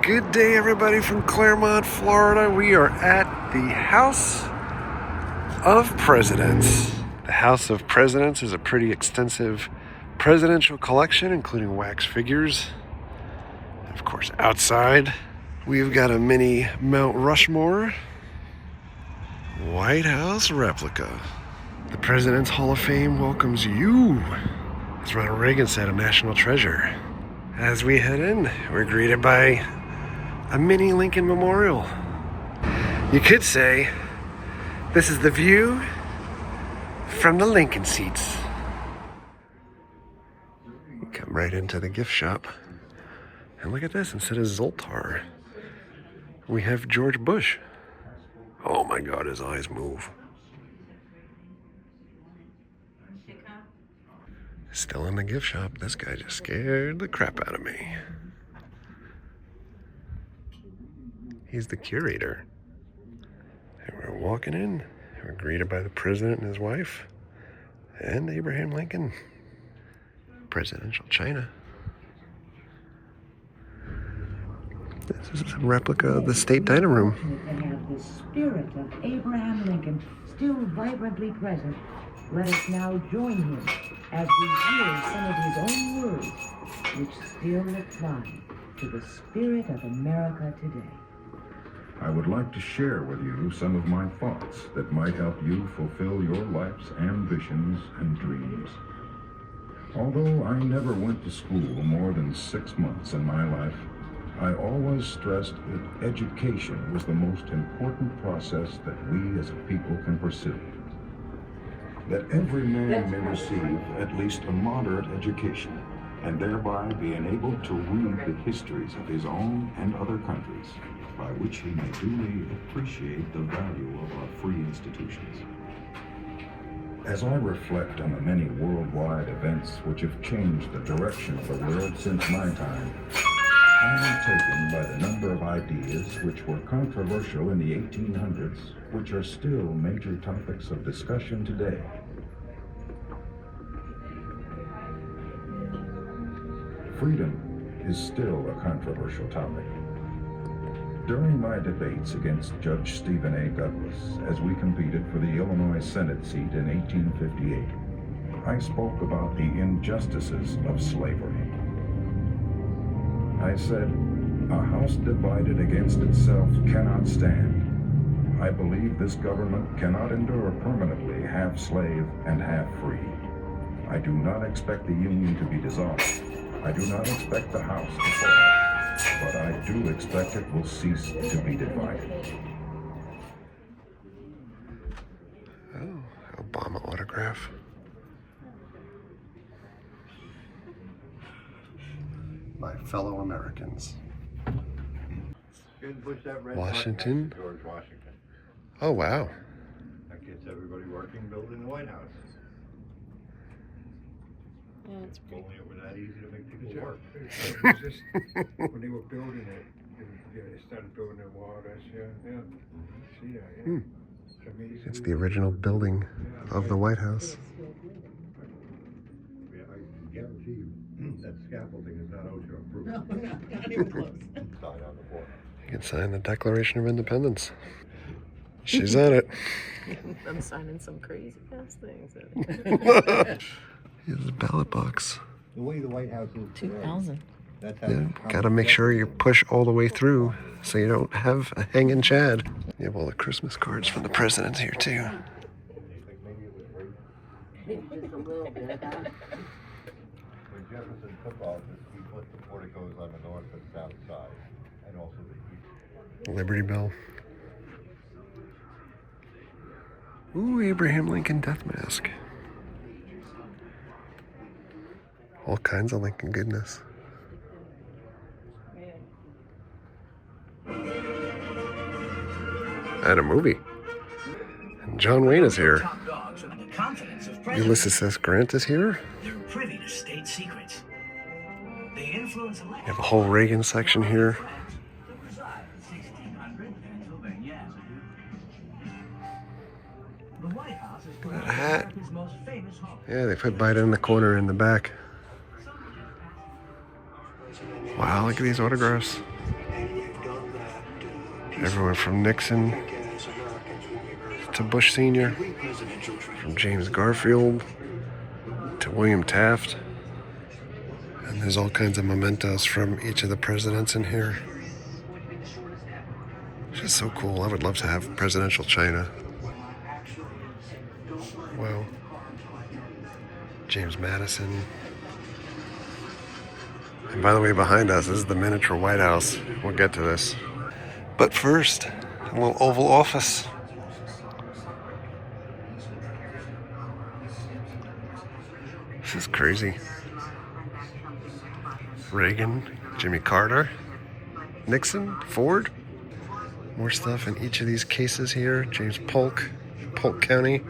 Good day, everybody from Clermont, Florida. We are at the House of Presidents. The House of Presidents is a pretty extensive presidential collection, including wax figures. Of course, outside, we've got a mini Mount Rushmore White House replica. The President's Hall of Fame welcomes you. As Ronald Reagan said, a national treasure. As we head in, we're greeted by a mini Lincoln Memorial. You could say this is the view from the Lincoln seats. You come right into the gift shop. And look at this, instead of Zoltar, we have George Bush. Oh my God, his eyes move. Still in the gift shop. This guy just scared the crap out of me. He's the curator. And we're walking in. We're greeted by the president and his wife. And Abraham Lincoln. Presidential china. This is a replica of the state dining room. To have the spirit of Abraham Lincoln still vibrantly present, let us now join him as we hear some of his own words, which still apply to the spirit of America today. I would like to share with you some of my thoughts that might help you fulfill your life's ambitions and dreams. Although I never went to school more than 6 months in my life, I always stressed that education was the most important process that we as a people can pursue. That every man may receive at least a moderate education, and thereby be enabled to read the histories of his own and other countries, by which he may duly appreciate the value of our free institutions. As I reflect on the many worldwide events which have changed the direction of the world since my time, I am taken by the number of ideas which were controversial in the 1800s, which are still major topics of discussion today. Freedom is still a controversial topic. During my debates against Judge Stephen A. Douglas, as we competed for the Illinois Senate seat in 1858, I spoke about the injustices of slavery. I said, a house divided against itself cannot stand. I believe this government cannot endure permanently half slave and half free. I do not expect the Union to be dissolved. I do not expect the house to fall, but I do expect it will cease to be divided. Oh, Obama autograph. My fellow Americans. Washington. George Washington. Oh, wow. That gets everybody working, building the White House. Yeah, it's pretty. Only it was that easy to make people work. When they were building it, they started building the wall. See that, yeah. It's amazing. It's the original building of the White House. Yeah, I guarantee you that scaffolding is not OSHA approved. No, not even close. Sign on the board. You can sign the Declaration of Independence. She's at it. I'm signing some crazy ass things. Here's the ballot box. The way the White House is today, 2000. that's how Yeah, gotta make sure you push all the way through so you don't have a hanging chad. You have all the Christmas cards from the presidents here too. When Jefferson took office, he put the porticos on the north and south side, and also the east. Liberty Bell. Ooh, Abraham Lincoln death mask. All kinds of Lincoln goodness. At a movie. And John Wayne is here. Ulysses S. Grant is here. They're privy to state secrets. They influence You have a whole Reagan section here. That hat. Yeah, they put Biden in the corner in the back. Wow, look at these autographs. Everyone from Nixon to Bush Sr., from James Garfield to William Taft. And there's all kinds of mementos from each of the presidents in here. It's just so cool. I would love to have presidential china. Wow. James Madison. And by the way, behind us, this is the miniature White House. We'll get to this. But first, a little Oval Office. This is crazy. Reagan, Jimmy Carter, Nixon, Ford. More stuff in each of these cases here. James Polk, Polk County,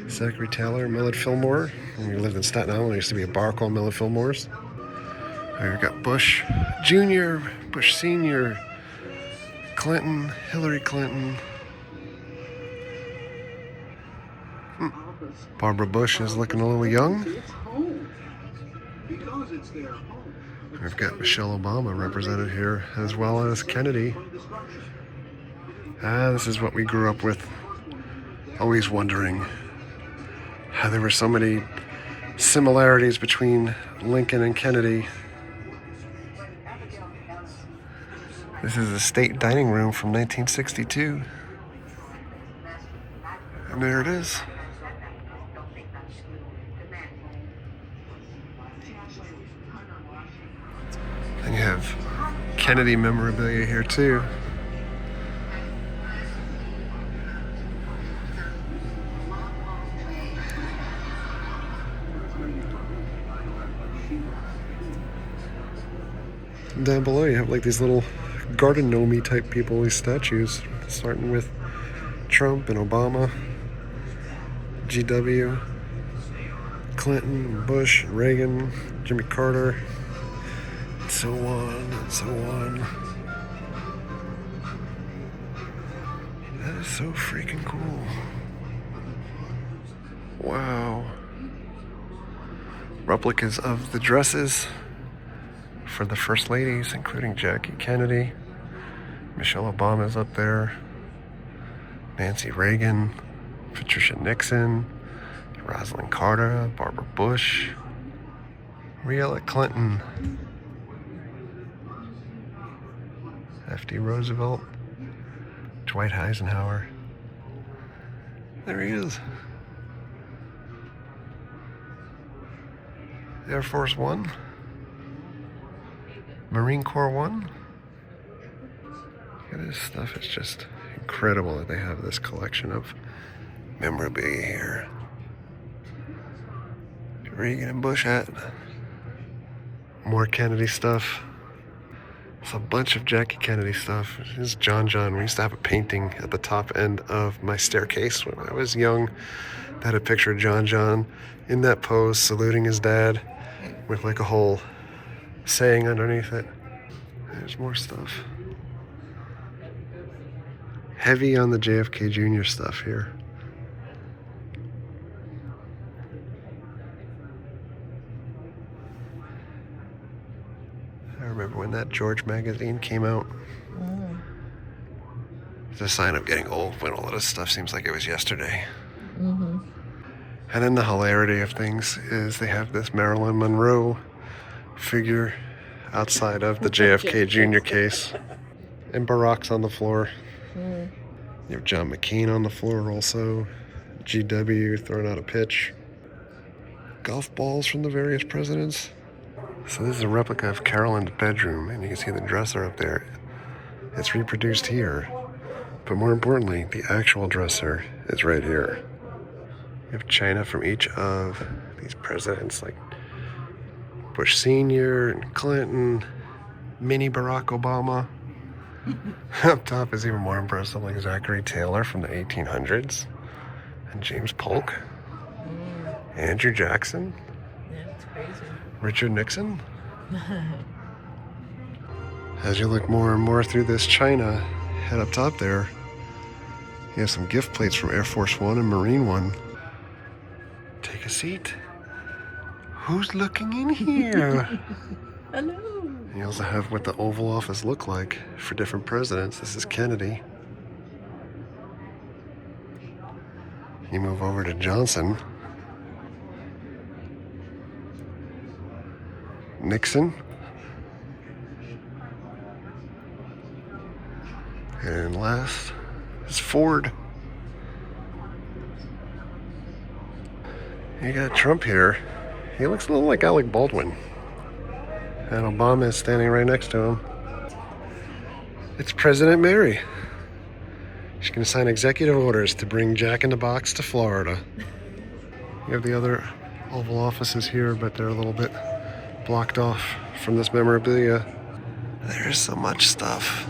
Zachary Taylor, Millard Fillmore. When we lived in Staten Island, there used to be a bar called Millard Fillmore's. We've got Bush Jr., Bush Sr., Clinton, Hillary Clinton. Barbara Bush is looking a little young. We've got Michelle Obama represented here, as well as Kennedy. This is what we grew up with. Always wondering how there were so many similarities between Lincoln and Kennedy. This is the state dining room from 1962. And there it is. And you have Kennedy memorabilia here too. Down below you have like these little garden gnome type people, these statues, starting with Trump and Obama, GW, Clinton, Bush, Reagan, Jimmy Carter, and so on and so on. That is so freaking cool. Wow. Replicas of the dresses for the first ladies, including Jackie Kennedy. Michelle Obama's up there. Nancy Reagan, Patricia Nixon, Rosalind Carter, Barbara Bush, Riella Clinton, F.D. Roosevelt, Dwight Eisenhower. There he is. Air Force One. Marine Corps One. Look at this stuff. It's just incredible that they have this collection of memorabilia here. Reagan and Bush hat. More Kennedy stuff. It's a bunch of Jackie Kennedy stuff. This is John. We used to have a painting at the top end of my staircase when I was young that had a picture of John in that pose saluting his dad with like a whole saying underneath it. There's more stuff. Heavy on the JFK Jr. stuff here. I remember when that George magazine came out. It's a sign of getting old when all of this stuff seems like it was yesterday. And then the hilarity of things is they have this Marilyn Monroe figure outside of the JFK Jr. case. And Barack's on the floor. You have John McCain on the floor also. GW throwing out a pitch. Golf balls from the various presidents. So this is a replica of Carolyn's bedroom, and you can see the dresser up there. It's reproduced here. But more importantly, the actual dresser is right here. You have china from each of these presidents, like Bush Sr. and Clinton, mini Barack Obama. Up top is even more impressive, like Zachary Taylor from the 1800s, and James Polk, Andrew Jackson, That's crazy. Richard Nixon. As you look more and more through this china, head up top there, you have some gift plates from Air Force One and Marine One. Take a seat. Who's looking in here? Hello. You also have what the Oval Office looked like for different presidents. This is Kennedy. You move over to Johnson. Nixon. And last is Ford. You got Trump here. He looks a little like Alec Baldwin. And Obama is standing right next to him. It's President Mary. She's going to sign executive orders to bring Jack in the Box to Florida. You have the other Oval Offices here, but they're a little bit blocked off from this memorabilia. There's so much stuff.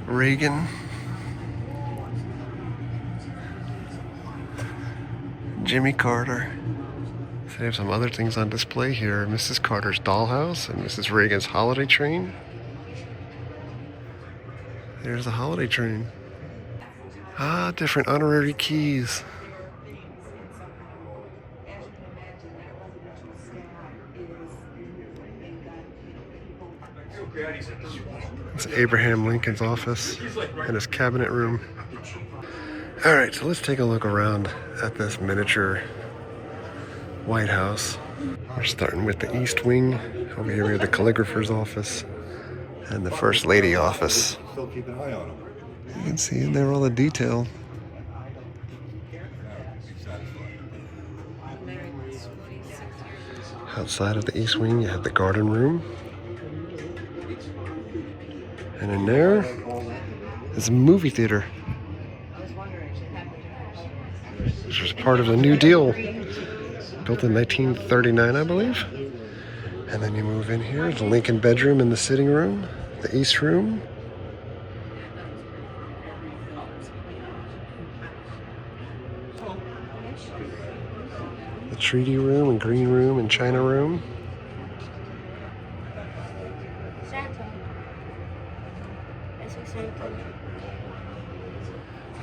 Reagan. Jimmy Carter. So they have some other things on display here. Mrs. Carter's dollhouse and Mrs. Reagan's holiday train. There's the holiday train. Ah, different honorary keys. It's Abraham Lincoln's office and his cabinet room. All right, so let's take a look around at this miniature White House. We're starting with the East Wing. Over here we have the calligrapher's office and the First Lady office. Still keep an eye on them. You can see in there all the detail. Outside of the East Wing, you have the garden room. And in there is a movie theater, which was part of the New Deal, built in 1939, I believe. And then you move in here, the Lincoln bedroom and the sitting room, the East room. The treaty room and green room and china room.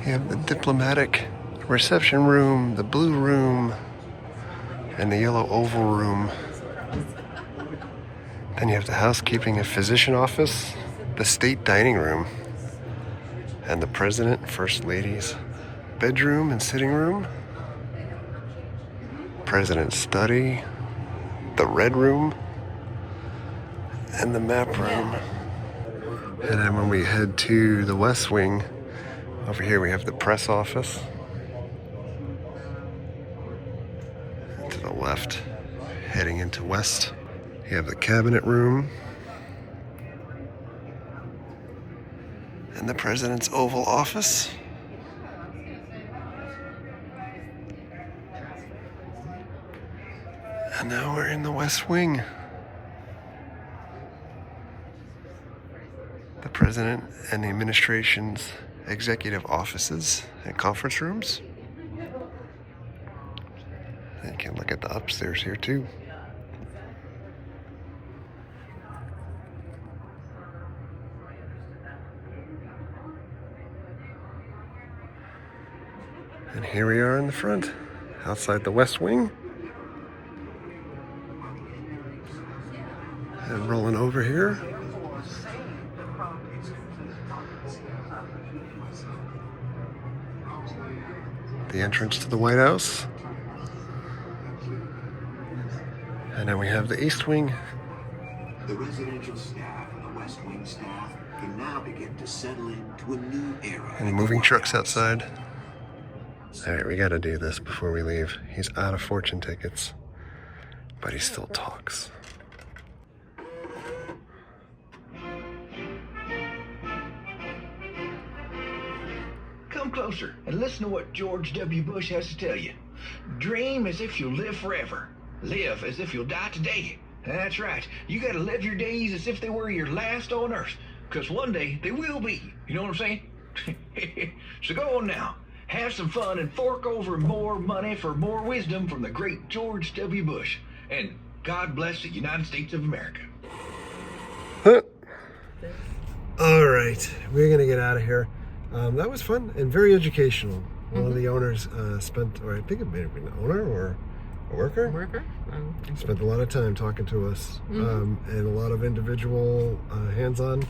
You have the diplomatic reception room, the blue room, and the yellow oval room. Then you have the housekeeping and physician office, the state dining room, and the president and first lady's bedroom and sitting room, president's study, the red room, and the map room. And then when we head to the West Wing, over here we have the press office. To the left, heading into West, you have the cabinet room and the president's Oval Office. And now we're in the West Wing. The president and the administration's executive offices and conference rooms. And you can look at the upstairs here too. And here we are in the front, outside the West Wing. And rolling over here, the entrance to the White House. And then we have the East Wing. The residential staff and the West Wing staff can now begin to settle into a new era. And moving trucks outside. All right, we gotta do this before we leave. He's out of fortune tickets, but he still talks. Come closer and listen to what George W. Bush has to tell you. Dream as if you'll live forever. Live as if you'll die today. That's right. You gotta live your days as if they were your last on earth. Because one day they will be. You know what I'm saying? So go on now. Have some fun and fork over more money for more wisdom from the great George W. Bush. And God bless the United States of America. Huh. All right, we're gonna get out of here. That was fun and very educational. One of the owners spent, or I think it may have been an owner or a worker. Spent a lot of time talking to us, and a lot of individual hands-on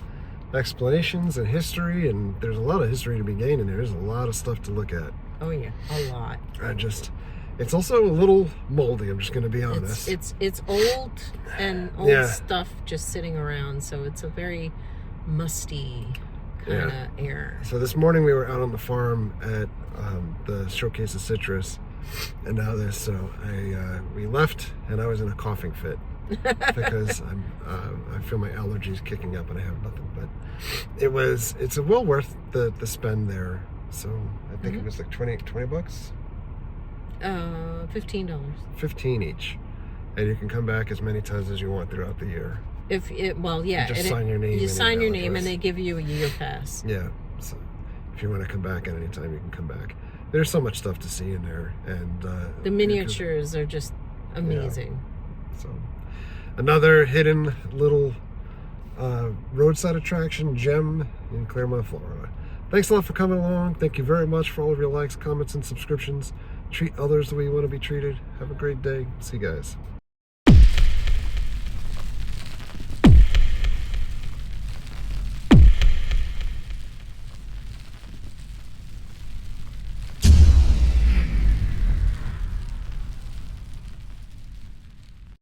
explanations and history, and there's a lot of history to be gained in there. There's a lot of stuff to look at. Oh yeah, a lot. It's also a little moldy, I'm just going to be honest. It's old and old stuff just sitting around, so it's a very musty kind of air. So this morning we were out on the farm at the Showcase of Citrus, and now this. So we left, and I was in a coughing fit because I feel my allergies kicking up, and I have nothing. But it's well worth the spend there. So I think it was like 20 bucks. $15. 15 each, and you can come back as many times as you want throughout the year. You just sign your name. You sign your name, and they give you a year pass. Yeah. So if you want to come back at any time, you can come back. There's so much stuff to see in there, and the miniatures are just amazing. Yeah. So another hidden little roadside attraction gem in Clermont, Florida. Thanks a lot for coming along. Thank you very much for all of your likes, comments, and subscriptions. Treat others the way you want to be treated. Have a great day. See you guys.